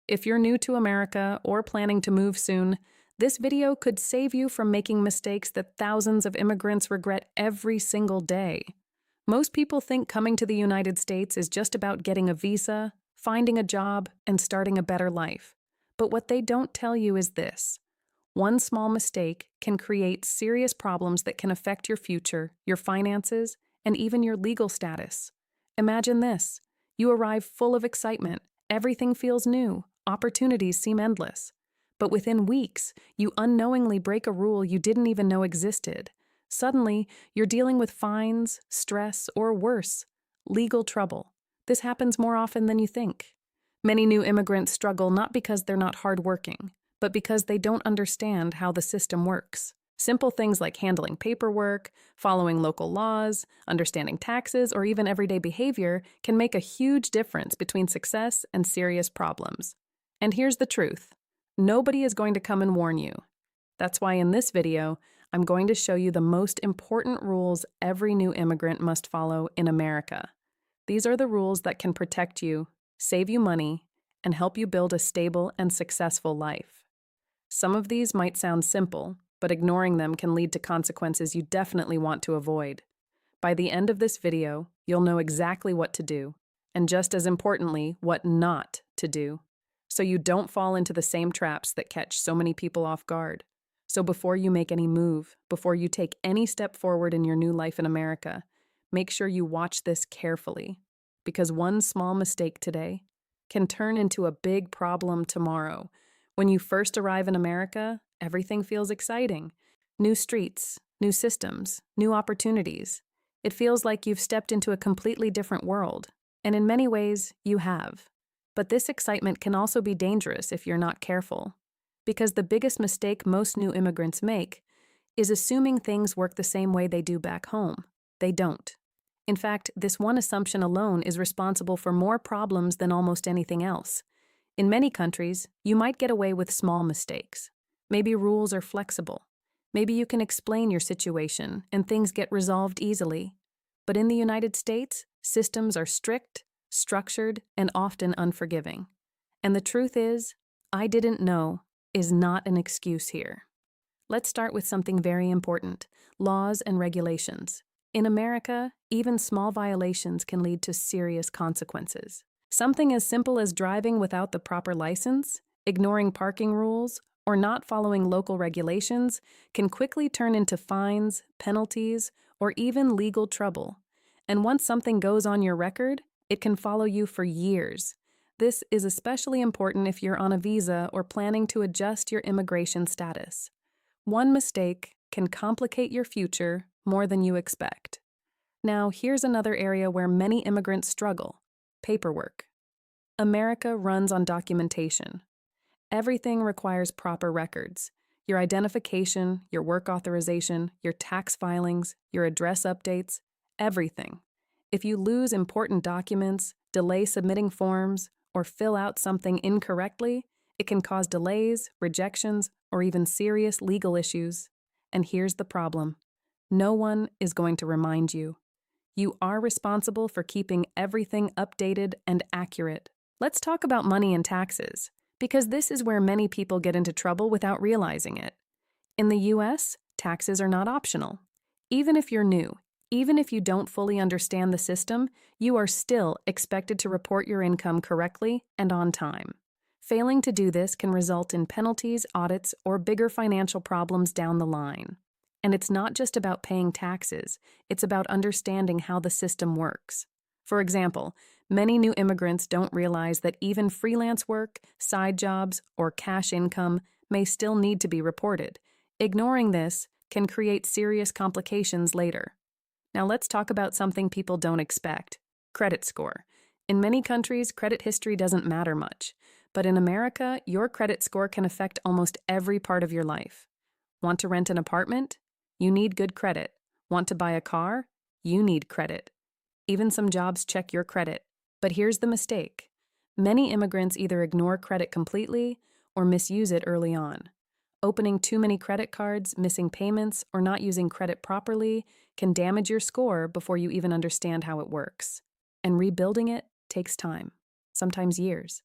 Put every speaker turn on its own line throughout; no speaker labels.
If you're new to America or planning to move soon, this video could save you from making mistakes that thousands of immigrants regret every single day. Most people think coming to the United States is just about getting a visa, finding a job, and starting a better life. But what they don't tell you is this: one small mistake can create serious problems that can affect your future, your finances, and even your legal status. Imagine this: you arrive full of excitement, everything feels new, opportunities seem endless. But within weeks, you unknowingly break a rule you didn't even know existed. Suddenly, you're dealing with fines, stress, or worse, legal trouble. This happens more often than you think. Many new immigrants struggle not because they're not hardworking, but because they don't understand how the system works. Simple things like handling paperwork, following local laws, understanding taxes, or even everyday behavior can make a huge difference between success and serious problems. And here's the truth: nobody is going to come and warn you. That's why in this video, I'm going to show you the most important rules every new immigrant must follow in America. These are the rules that can protect you, save you money, and help you build a stable and successful life. Some of these might sound simple, but ignoring them can lead to consequences you definitely want to avoid. By the end of this video, you'll know exactly what to do, and just as importantly, what not to do, so you don't fall into the same traps that catch so many people off guard. So before you make any move, before you take any step forward in your new life in America, make sure you watch this carefully, because one small mistake today can turn into a big problem tomorrow. When you first arrive in America, everything feels exciting. New streets, new systems, new opportunities. It feels like you've stepped into a completely different world, and in many ways, you have. But this excitement can also be dangerous if you're not careful, because the biggest mistake most new immigrants make is assuming things work the same way they do back home. They don't. In fact, this one assumption alone is responsible for more problems than almost anything else. In many countries, you might get away with small mistakes. Maybe rules are flexible. Maybe you can explain your situation and things get resolved easily. But in the United States, systems are strict, structured, and often unforgiving. And the truth is, "I didn't know" is not an excuse here. Let's start with something very important: laws and regulations. In America, even small violations can lead to serious consequences. Something as simple as driving without the proper license, ignoring parking rules, or not following local regulations can quickly turn into fines, penalties, or even legal trouble. And once something goes on your record, it can follow you for years. This is especially important if you're on a visa or planning to adjust your immigration status. One mistake can complicate your future more than you expect. Now, here's another area where many immigrants struggle: paperwork. America runs on documentation. Everything requires proper records: your identification, your work authorization, your tax filings, your address updates, everything. If you lose important documents, delay submitting forms, or fill out something incorrectly, it can cause delays, rejections, or even serious legal issues. And here's the problem: no one is going to remind you. You are responsible for keeping everything updated and accurate. Let's talk about money and taxes, because this is where many people get into trouble without realizing it. In the US, taxes are not optional. Even if you're new, even if you don't fully understand the system, you are still expected to report your income correctly and on time. Failing to do this can result in penalties, audits, or bigger financial problems down the line. And it's not just about paying taxes, it's about understanding how the system works. For example, many new immigrants don't realize that even freelance work, side jobs, or cash income may still need to be reported. Ignoring this can create serious complications later. Now let's talk about something people don't expect: credit score. In many countries, credit history doesn't matter much. But in America, your credit score can affect almost every part of your life. Want to rent an apartment? You need good credit. Want to buy a car? You need credit. Even some jobs check your credit. But here's the mistake: many immigrants either ignore credit completely or misuse it early on. Opening too many credit cards, missing payments, or not using credit properly can damage your score before you even understand how it works. And rebuilding it takes time, sometimes years.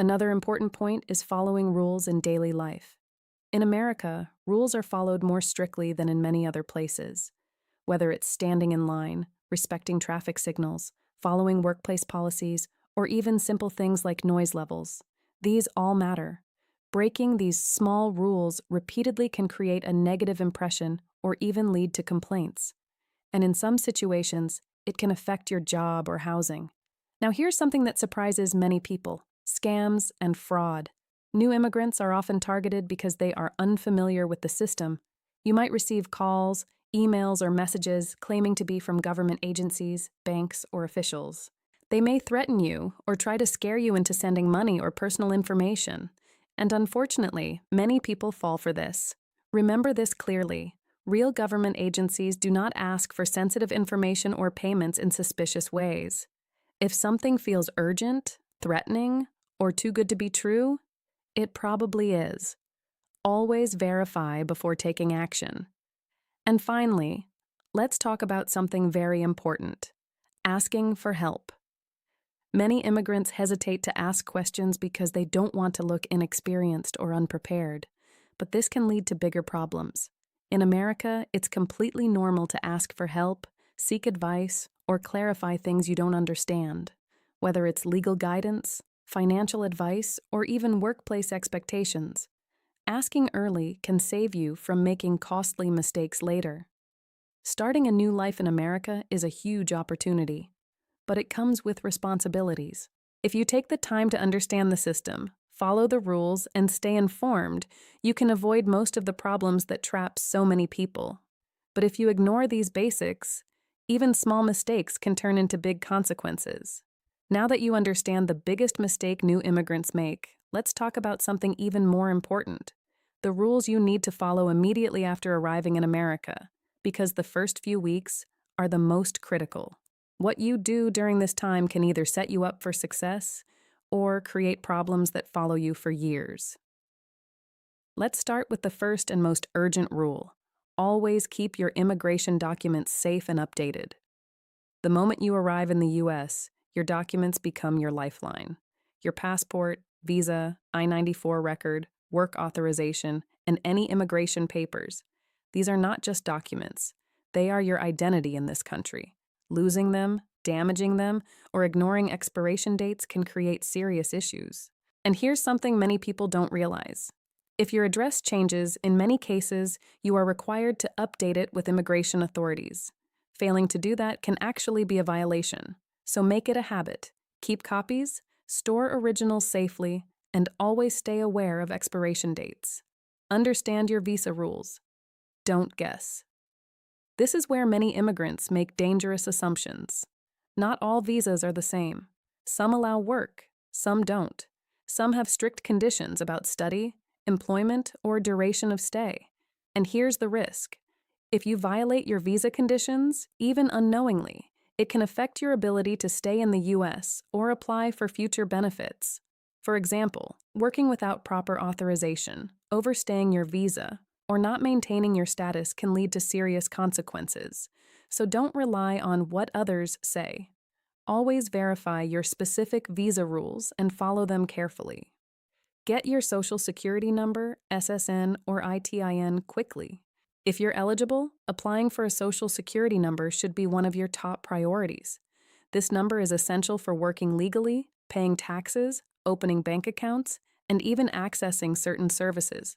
Another important point is following rules in daily life. In America, rules are followed more strictly than in many other places. Whether it's standing in line, respecting traffic signals, following workplace policies, or even simple things like noise levels, these all matter. Breaking these small rules repeatedly can create a negative impression or even lead to complaints. And in some situations, it can affect your job or housing. Now, here's something that surprises many people: scams and fraud. New immigrants are often targeted because they are unfamiliar with the system. You might receive calls, emails, or messages claiming to be from government agencies, banks, or officials. They may threaten you or try to scare you into sending money or personal information. And unfortunately, many people fall for this. Remember this clearly. Real government agencies do not ask for sensitive information or payments in suspicious ways. If something feels urgent, threatening, or too good to be true, it probably is. Always verify before taking action. And finally, let's talk about something very important: asking for help. Many immigrants hesitate to ask questions because they don't want to look inexperienced or unprepared, but this can lead to bigger problems. In America, it's completely normal to ask for help, seek advice, or clarify things you don't understand, whether it's legal guidance, financial advice, or even workplace expectations. Asking early can save you from making costly mistakes later. Starting a new life in America is a huge opportunity, but it comes with responsibilities. If you take the time to understand the system, follow the rules, and stay informed, you can avoid most of the problems that trap so many people. But if you ignore these basics, even small mistakes can turn into big consequences. Now that you understand the biggest mistake new immigrants make, let's talk about something even more important: the rules you need to follow immediately after arriving in America, because the first few weeks are the most critical. What you do during this time can either set you up for success or create problems that follow you for years. Let's start with the first and most urgent rule: always keep your immigration documents safe and updated. The moment you arrive in the U.S., your documents become your lifeline. Your passport, visa, I-94 record, work authorization, and any immigration papers. These are not just documents. They are your identity in this country. Losing them, damaging them, or ignoring expiration dates can create serious issues. And here's something many people don't realize. If your address changes, in many cases, you are required to update it with immigration authorities. Failing to do that can actually be a violation, so make it a habit. Keep copies, store originals safely, and always stay aware of expiration dates. Understand your visa rules. Don't guess. This is where many immigrants make dangerous assumptions. Not all visas are the same. Some allow work, some don't. Some have strict conditions about study, employment, or duration of stay. And here's the risk. If you violate your visa conditions, even unknowingly, it can affect your ability to stay in the U.S. or apply for future benefits. For example, working without proper authorization, overstaying your visa, or not maintaining your status can lead to serious consequences. So don't rely on what others say. Always verify your specific visa rules and follow them carefully. Get your Social Security number, SSN, or ITIN quickly. If you're eligible, applying for a Social Security number should be one of your top priorities. This number is essential for working legally, paying taxes, opening bank accounts, and even accessing certain services.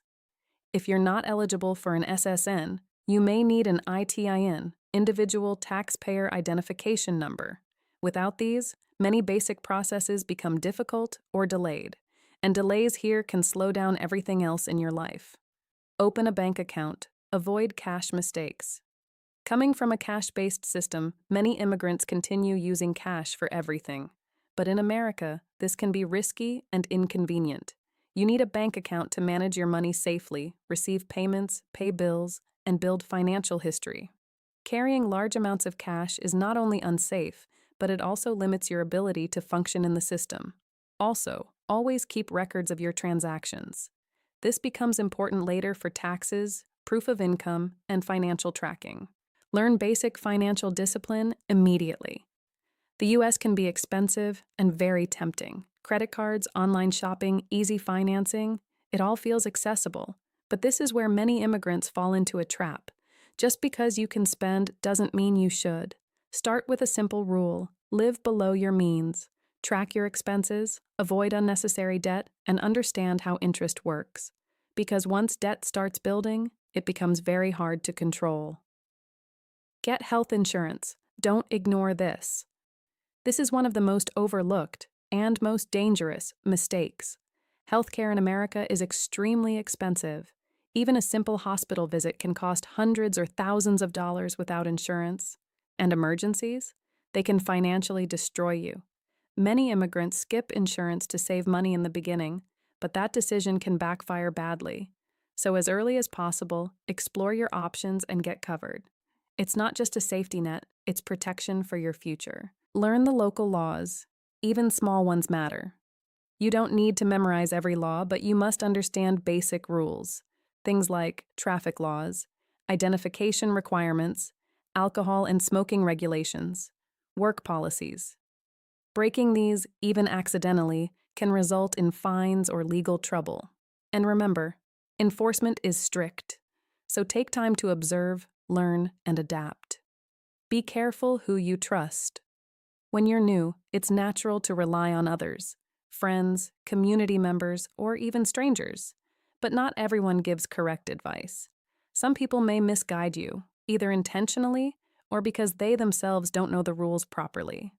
If you're not eligible for an SSN, you may need an ITIN, Individual Taxpayer Identification Number. Without these, many basic processes become difficult or delayed, and delays here can slow down everything else in your life. Open a bank account. Avoid cash mistakes. Coming from a cash-based system, many immigrants continue using cash for everything. But in America, this can be risky and inconvenient. You need a bank account to manage your money safely, receive payments, pay bills, and build financial history. Carrying large amounts of cash is not only unsafe, but it also limits your ability to function in the system. Also, always keep records of your transactions. This becomes important later for taxes, proof of income, and financial tracking. Learn basic financial discipline immediately. The U.S. can be expensive and very tempting. Credit cards, online shopping, easy financing, it all feels accessible. But this is where many immigrants fall into a trap. Just because you can spend doesn't mean you should. Start with a simple rule: live below your means. Track your expenses, avoid unnecessary debt, and understand how interest works. Because once debt starts building, it becomes very hard to control. Get health insurance. Don't ignore this. This is one of the most overlooked and most dangerous mistakes. Healthcare in America is extremely expensive. Even a simple hospital visit can cost hundreds or thousands of dollars without insurance. And emergencies? They can financially destroy you. Many immigrants skip insurance to save money in the beginning, but that decision can backfire badly. So as early as possible, explore your options and get covered. It's not just a safety net, it's protection for your future. Learn the local laws. Even small ones matter. You don't need to memorize every law, but you must understand basic rules. Things like traffic laws, identification requirements, alcohol and smoking regulations, work policies. Breaking these, even accidentally, can result in fines or legal trouble. And remember, enforcement is strict. So take time to observe, learn, and adapt. Be careful who you trust. When you're new, it's natural to rely on others, friends, community members, or even strangers. But not everyone gives correct advice. Some people may misguide you, either intentionally or because they themselves don't know the rules properly.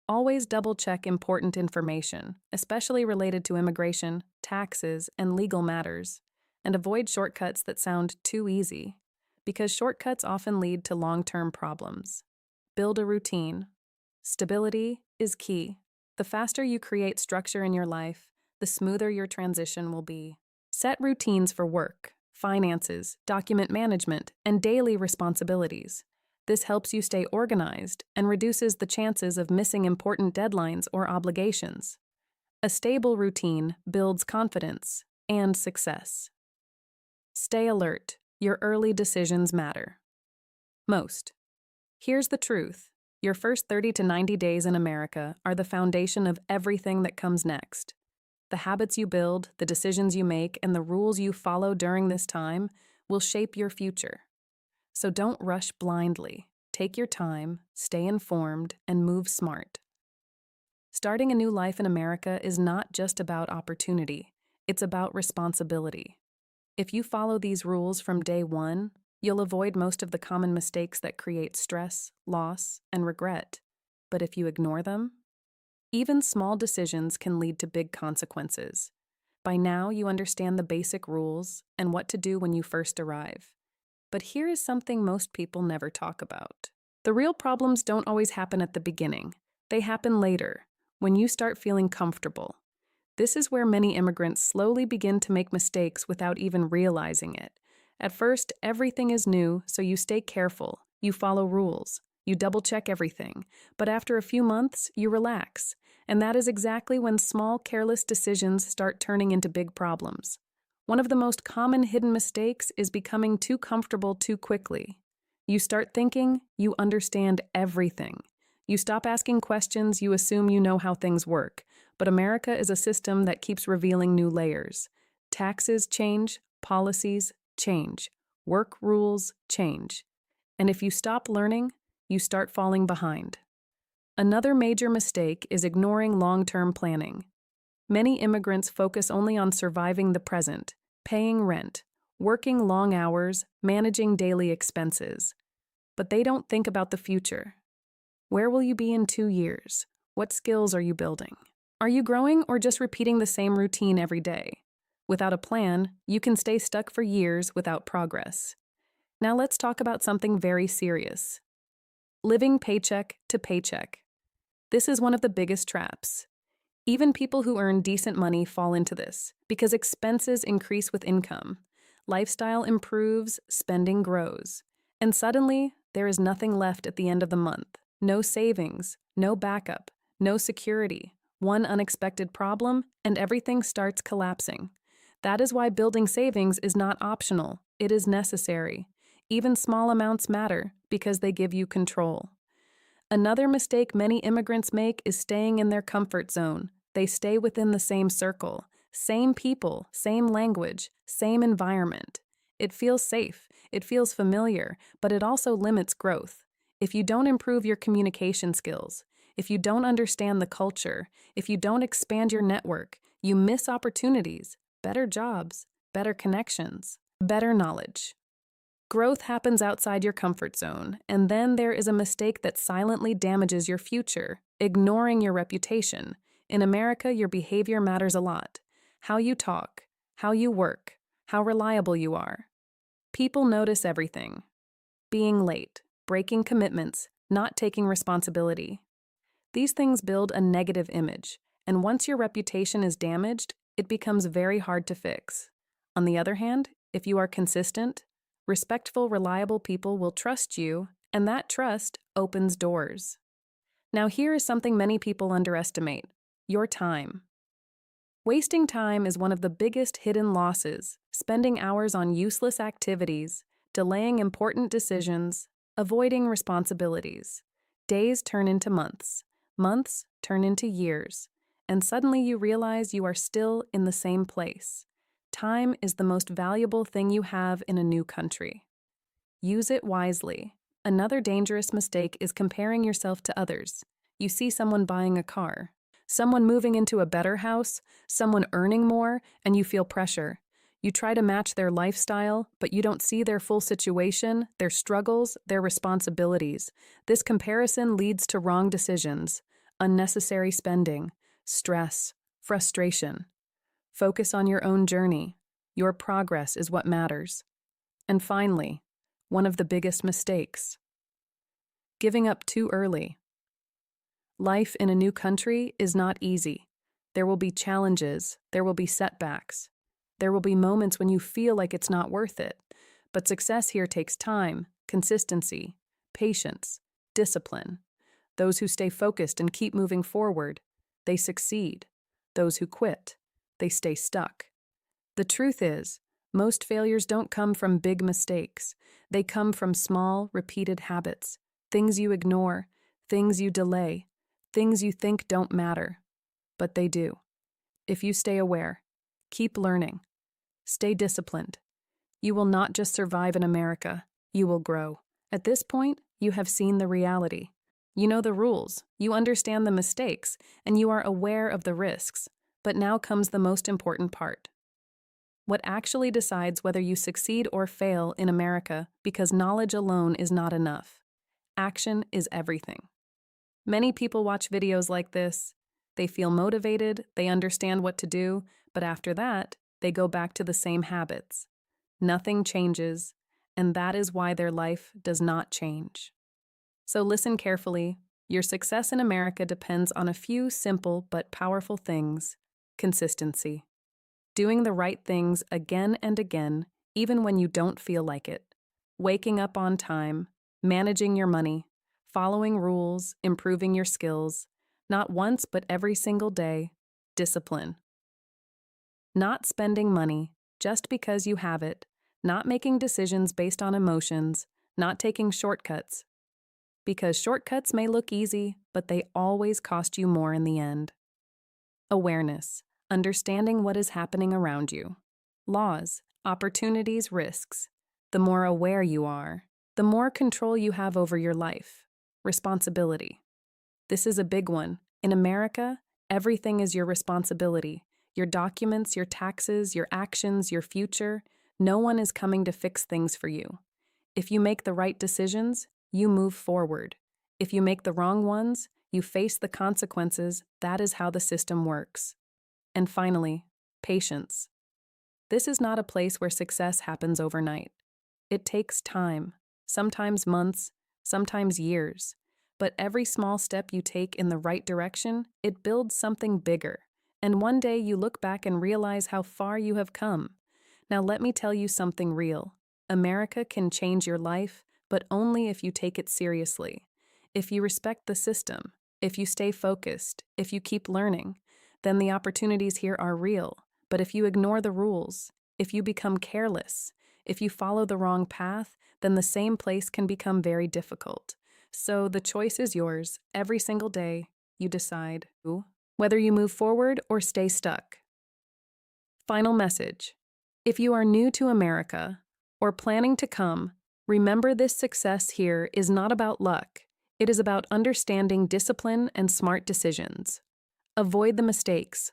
Always double-check important information, especially related to immigration, taxes, and legal matters, and avoid shortcuts that sound too easy, because shortcuts often lead to long-term problems. Build a routine. Stability is key. The faster you create structure in your life, the smoother your transition will be. Set routines for work, finances, document management, and daily responsibilities. This helps you stay organized and reduces the chances of missing important deadlines or obligations. A stable routine builds confidence and success. Stay alert. Your early decisions matter. Most. Here's the truth. Your first 30 to 90 days in America are the foundation of everything that comes next. The habits you build, the decisions you make, and the rules you follow during this time will shape your future. So don't rush blindly. Take your time, stay informed, and move smart. Starting a new life in America is not just about opportunity, it's about responsibility. If you follow these rules from day one, you'll avoid most of the common mistakes that create stress, loss, and regret. But if you ignore them, even small decisions can lead to big consequences. By now, you understand the basic rules and what to do when you first arrive. But here is something most people never talk about. The real problems don't always happen at the beginning. They happen later, when you start feeling comfortable. This is where many immigrants slowly begin to make mistakes without even realizing it. At first, everything is new, so you stay careful, you follow rules, you double-check everything. But after a few months, you relax. And that is exactly when small, careless decisions start turning into big problems. One of the most common hidden mistakes is becoming too comfortable too quickly. You start thinking you understand everything. You stop asking questions, you assume you know how things work. But America is a system that keeps revealing new layers. Taxes change, policies change, work rules change. And if you stop learning, you start falling behind. Another major mistake is ignoring long-term planning. Many immigrants focus only on surviving the present, paying rent, working long hours, managing daily expenses. But they don't think about the future. Where will you be in 2 years? What skills are you building? Are you growing or just repeating the same routine every day? Without a plan, you can stay stuck for years without progress. Now let's talk about something very serious. Living paycheck to paycheck. This is one of the biggest traps. Even people who earn decent money fall into this, because expenses increase with income. Lifestyle improves, spending grows. And suddenly, there is nothing left at the end of the month. No savings, no backup, no security, one unexpected problem, and everything starts collapsing. That is why building savings is not optional, it is necessary. Even small amounts matter, because they give you control. Another mistake many immigrants make is staying in their comfort zone. They stay within the same circle, same people, same language, same environment. It feels safe, it feels familiar, but it also limits growth. If you don't improve your communication skills, if you don't understand the culture, if you don't expand your network, you miss opportunities, better jobs, better connections, better knowledge. Growth happens outside your comfort zone, and then there is a mistake that silently damages your future, ignoring your reputation. In America, your behavior matters a lot. How you talk, how you work, how reliable you are. People notice everything. Being late, breaking commitments, not taking responsibility. These things build a negative image, and once your reputation is damaged, it becomes very hard to fix. On the other hand, if you are consistent, respectful, reliable people will trust you, and that trust opens doors. Now, here is something many people underestimate: your time. Wasting time is one of the biggest hidden losses, spending hours on useless activities, delaying important decisions, avoiding responsibilities. Days turn into months, months turn into years, and suddenly you realize you are still in the same place. Time is the most valuable thing you have in a new country. Use it wisely. Another dangerous mistake is comparing yourself to others. You see someone buying a car, someone moving into a better house, someone earning more, and you feel pressure. You try to match their lifestyle, but you don't see their full situation, their struggles, their responsibilities. This comparison leads to wrong decisions, unnecessary spending, stress, frustration. Focus on your own journey. Your progress is what matters. And finally, one of the biggest mistakes: giving up too early. Life in a new country is not easy. There will be challenges, there will be setbacks. There will be moments when you feel like it's not worth it. But success here takes time, consistency, patience, discipline. Those who stay focused and keep moving forward, they succeed. Those who quit, they stay stuck. The truth is, most failures don't come from big mistakes. They come from small, repeated habits, things you ignore, things you delay, things you think don't matter. But they do. If you stay aware, keep learning, stay disciplined, you will not just survive in America, you will grow. At this point, you have seen the reality. You know the rules, you understand the mistakes, and you are aware of the risks. But now comes the most important part. What actually decides whether you succeed or fail in America, because knowledge alone is not enough. Action is everything. Many people watch videos like this. They feel motivated, they understand what to do, but after that, they go back to the same habits. Nothing changes, and that is why their life does not change. So listen carefully. Your success in America depends on a few simple but powerful things. Consistency. Doing the right things again and again, even when you don't feel like it. Waking up on time, managing your money, following rules, improving your skills. Not once, but every single day. Discipline. Not spending money just because you have it. Not making decisions based on emotions. Not taking shortcuts. Because shortcuts may look easy, but they always cost you more in the end. Awareness. Understanding what is happening around you. Laws, opportunities, risks. The more aware you are, the more control you have over your life. Responsibility. This is a big one. In America, everything is your responsibility. Your documents, your taxes, your actions, your future. No one is coming to fix things for you. If you make the right decisions, you move forward. If you make the wrong ones, you face the consequences. That is how the system works. And finally, patience. This is not a place where success happens overnight. It takes time, sometimes months, sometimes years. But every small step you take in the right direction, it builds something bigger. And one day you look back and realize how far you have come. Now let me tell you something real. America can change your life, but only if you take it seriously. If you respect the system, if you stay focused, if you keep learning, then the opportunities here are real. But if you ignore the rules, if you become careless, if you follow the wrong path, then the same place can become very difficult. So the choice is yours. Every single day, you decide who whether you move forward or stay stuck. Final message. If you are new to America or planning to come, remember this success here is not about luck. It is about understanding discipline and smart decisions. Avoid the mistakes.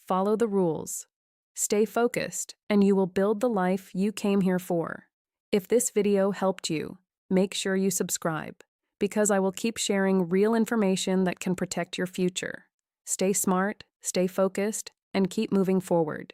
Follow the rules. Stay focused, and you will build the life you came here for. If this video helped you, make sure you subscribe, because I will keep sharing real information that can protect your future. Stay smart, stay focused, and keep moving forward.